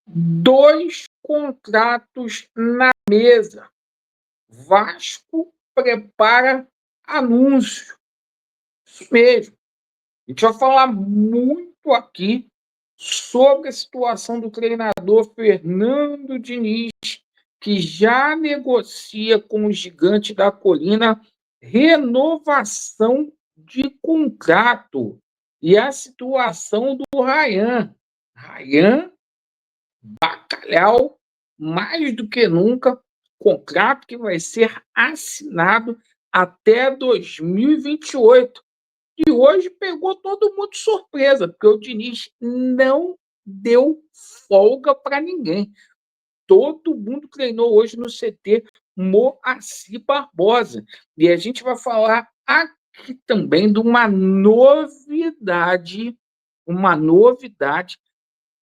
Dois contratos na mesa. Vasco prepara anúncio. Isso mesmo. A gente vai falar muito aqui sobre a situação do treinador Fernando Diniz, que já negocia com o Gigante da Colina renovação de contrato. E a situação do Rayan. Rayan, bacalhau, mais do que nunca, contrato que vai ser assinado até 2028. E hoje pegou todo mundo de surpresa, porque o Diniz não deu folga para ninguém. Todo mundo treinou hoje no CT Moacir Barbosa. E a gente vai falar aqui também de uma novidade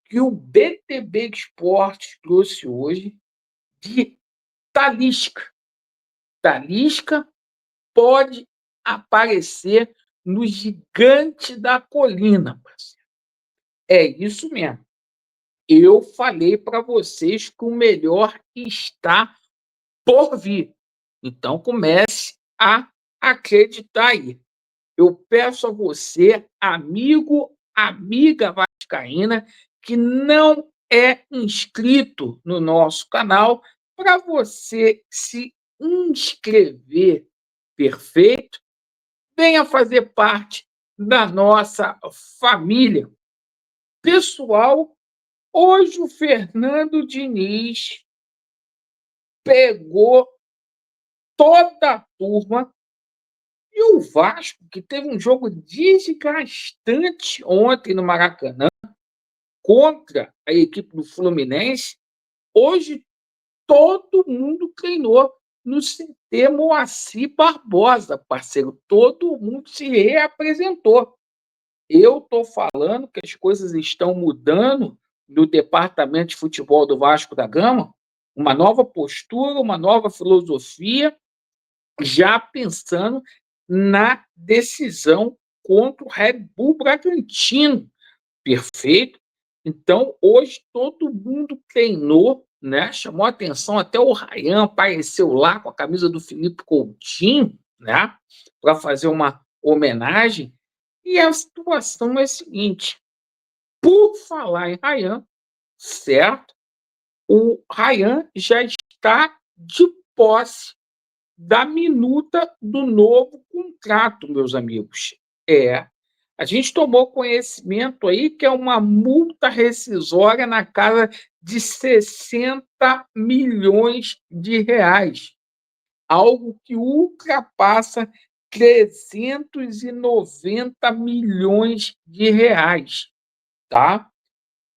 que o BTB Esportes trouxe hoje de Talisca. Talisca pode aparecer no Gigante da Colina, parceiro. É isso mesmo. Eu falei para vocês que o melhor está por vir. Então comece a acreditar aí. Eu peço a você, amigo, amiga vascaína, que não é inscrito no nosso canal, para você se inscrever. Perfeito? Venha fazer parte da nossa família. Pessoal, hoje o Fernando Diniz pegou toda a turma e o Vasco, que teve um jogo desgastante ontem no Maracanã contra a equipe do Fluminense, hoje todo mundo treinou no CT Moacir Barbosa, parceiro. Todo mundo se reapresentou. Eu estou falando que as coisas estão mudando no departamento de futebol do Vasco da Gama, uma nova postura, uma nova filosofia, já pensando na decisão contra o Red Bull Bragantino. Perfeito? Então, hoje todo mundo treinou, né? Chamou a atenção, até o Rayan apareceu lá com a camisa do Felipe Coutinho, né? Para fazer uma homenagem. E a situação é a seguinte: por falar em Rayan, certo? O Rayan já está de posse da minuta do novo contrato, meus amigos. A gente tomou conhecimento aí que é uma multa rescisória na casa de 60 milhões de reais, algo que ultrapassa 390 milhões de reais, tá?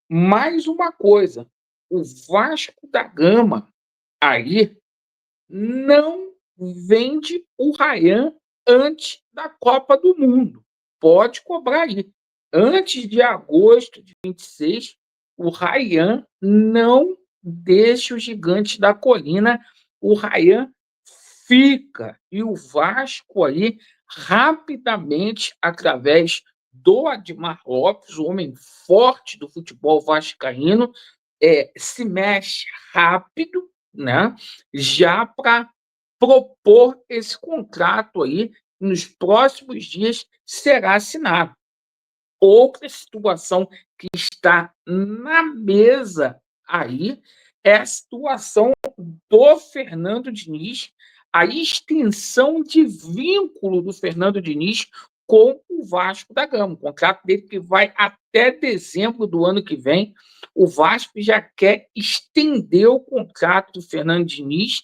Mais uma coisa, o Vasco da Gama aí não vende o Rayan antes da Copa do Mundo. Pode cobrar aí. Antes de agosto de 26, o Rayan não deixa o Gigante da Colina. O Rayan fica. E o Vasco aí, rapidamente, através do Admar Lopes, o homem forte do futebol vascaíno, se mexe rápido, né? Já para propor esse contrato aí, nos próximos dias será assinado. Outra situação que está na mesa aí é a situação do Fernando Diniz, a extensão de vínculo do Fernando Diniz com o Vasco da Gama. O contrato dele que vai até dezembro do ano que vem. O Vasco já quer estender o contrato do Fernando Diniz,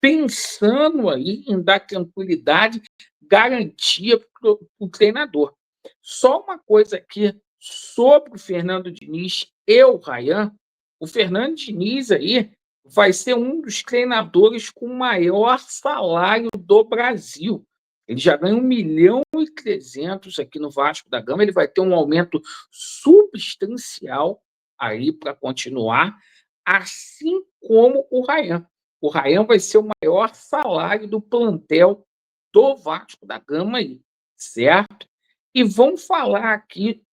pensando aí em dar tranquilidade, garantia para o treinador. Só uma coisa aqui sobre o Fernando Diniz e o Rayan. O Fernando Diniz aí vai ser um dos treinadores com maior salário do Brasil. Ele já ganha 1.300.000 aqui no Vasco da Gama. Ele vai ter um aumento substancial aí para continuar, assim como o Rayan. O Rayan vai ser o maior salário do plantel do Vasco da Gama aí, certo? E vamos falar aqui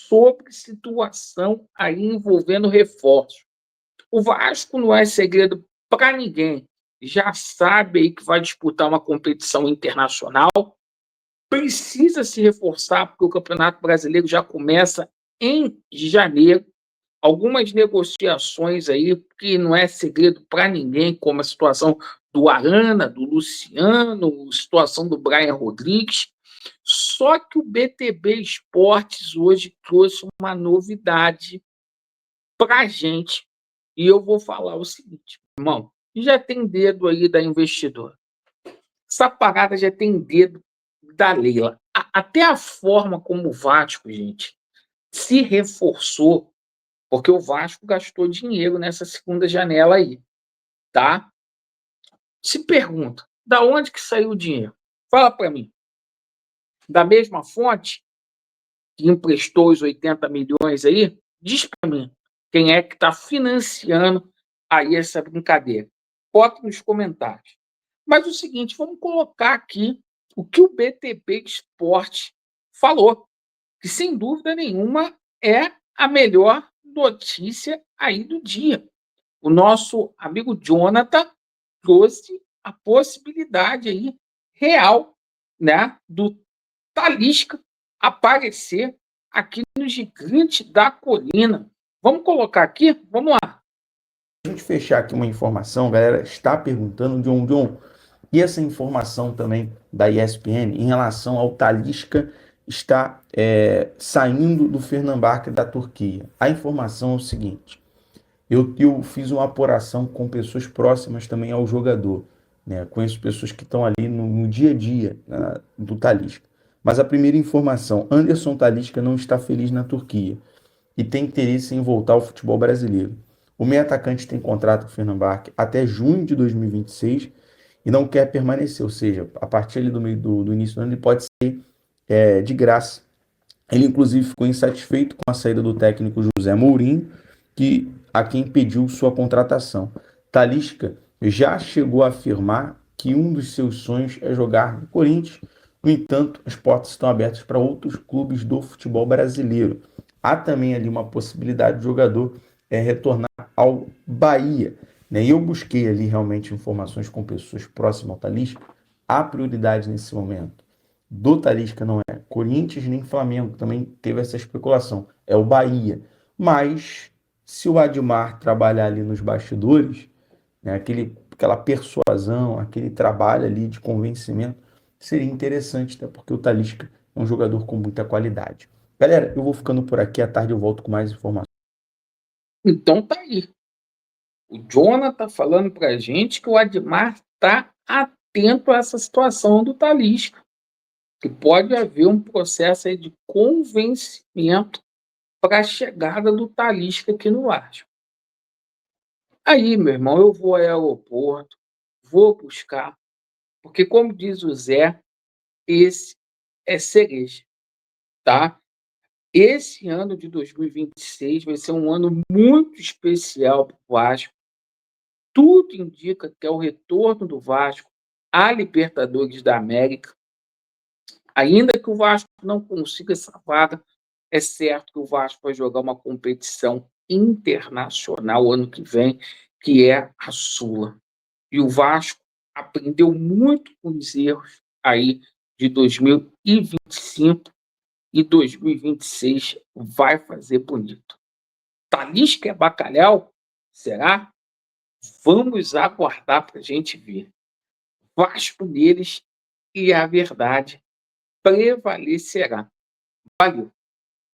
sobre situação aí envolvendo reforços. O Vasco não é segredo para ninguém. Já sabe aí que vai disputar uma competição internacional, precisa se reforçar, porque o Campeonato Brasileiro já começa em janeiro. Algumas negociações aí que não é segredo para ninguém, como a situação do Arana, do Luciano, a situação do Brian Rodrigues. Só que o BTB Esportes hoje trouxe uma novidade para a gente. E eu vou falar o seguinte, irmão, já tem dedo aí da investidora. Essa parada já tem dedo da Leila. Até a forma como o Vasco, gente, se reforçou, porque o Vasco gastou dinheiro nessa segunda janela aí, tá? Se pergunta, da onde que saiu o dinheiro? Fala para mim. Da mesma fonte que emprestou os 80 milhões aí? Diz para mim, quem é que está financiando aí essa brincadeira? Bota nos comentários. Mas o seguinte, vamos colocar aqui o que o BTB Esporte falou, que sem dúvida nenhuma é a melhor notícia aí do dia. O nosso amigo Jonathan trouxe a possibilidade aí real, né, do Talisca aparecer aqui no Gigante da Colina. Vamos colocar aqui? Vamos lá. A gente fechar aqui uma informação, galera está perguntando, John, e essa informação também da ESPN em relação ao Talisca está saindo do Fenerbahçe da Turquia. A informação é o seguinte, eu fiz uma apuração com pessoas próximas também ao jogador, né? Conheço pessoas que estão ali no dia a dia, né, do Talisca. Mas a primeira informação, Anderson Talisca não está feliz na Turquia e tem interesse em voltar ao futebol brasileiro. O meio atacante tem contrato com o Fenerbahçe até junho de 2026 e não quer permanecer, ou seja, a partir ali do início do ano ele pode ser de graça. Ele inclusive ficou insatisfeito com a saída do técnico José Mourinho, a quem pediu sua contratação. Talisca já chegou a afirmar que um dos seus sonhos é jogar no Corinthians. No entanto, as portas estão abertas para outros clubes do futebol brasileiro. Há também ali uma possibilidade do jogador retornar ao Bahia, né? E eu busquei ali realmente informações com pessoas próximas ao Talisca. A prioridade nesse momento do Talisca não é Corinthians nem Flamengo, também teve essa especulação, é o Bahia. Mas se o Admar trabalhar ali nos bastidores, né, aquela persuasão, aquele trabalho ali de convencimento, seria interessante, até porque o Talisca é um jogador com muita qualidade. Galera, eu vou ficando por aqui, à tarde eu volto com mais informações. Então tá aí. O Jonathan tá falando para a gente que o Admar está atento a essa situação do Talisca, que pode haver um processo aí de convencimento para a chegada do Talisca aqui no Vasco. Aí, meu irmão, eu vou ao aeroporto, vou buscar, porque como diz o Zé, esse é cereja, tá? Esse ano de 2026 vai ser um ano muito especial para o Vasco. Tudo indica que é o retorno do Vasco à Libertadores da América. Ainda que o Vasco não consiga essa vaga, é certo que o Vasco vai jogar uma competição internacional ano que vem, que é a Sula. E o Vasco aprendeu muito com os erros aí de 2025 e 2026 vai fazer bonito. Talisca é bacalhau? Será? Vamos aguardar para a gente ver. Vasco neles e a verdade prevalecerá. Valeu!